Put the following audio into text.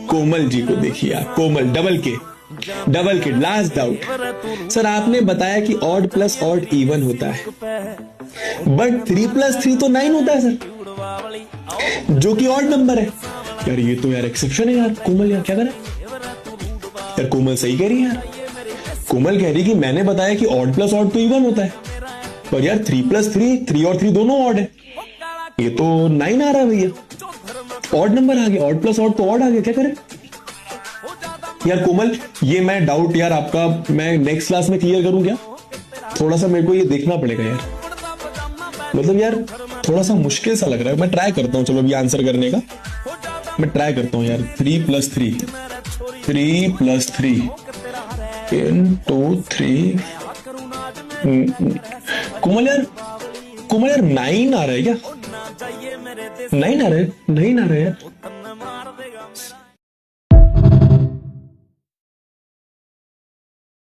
कोमल जी को देखिए आप, कोमल डबल के लास्ट डाउट। सर आपने बताया कि ऑड प्लस ऑड इवन होता है, बट 3 प्लस 3 तो 9 होता है सर, जो कि ऑड नंबर है। यार ये तो यार एक्सेप्शन है यार। कोमल यार क्या करें यार, कोमल सही कह रही है यार। कोमल कह रही कि मैंने बताया कि ऑड प्लस ऑड तो इवन होता है, पर यार 3 प्लस 3 और 3 दोनों ऑड है, ये तो 9 आ रहा है भैया। ऑड नंबर आ गया, ऑड प्लस ऑड तो ऑड आ गया, क्या करें यार। कोमल ये मैं डाउट यार आपका मैं नेक्स्ट क्लास में क्लियर करूं क्या? थोड़ा सा मेरे को ये देखना पड़ेगा यार, मतलब यार थोड़ा सा मुश्किल सा लग रहा है। मैं ट्राई करता हूँ, चलो अभी आंसर करने का मैं ट्राई करता हूँ यार। 3 प्लस 3 into 3। कोमल यार 9 आ रहा है क्या? 9 आ रहा है, नहीं आ रहा है यार।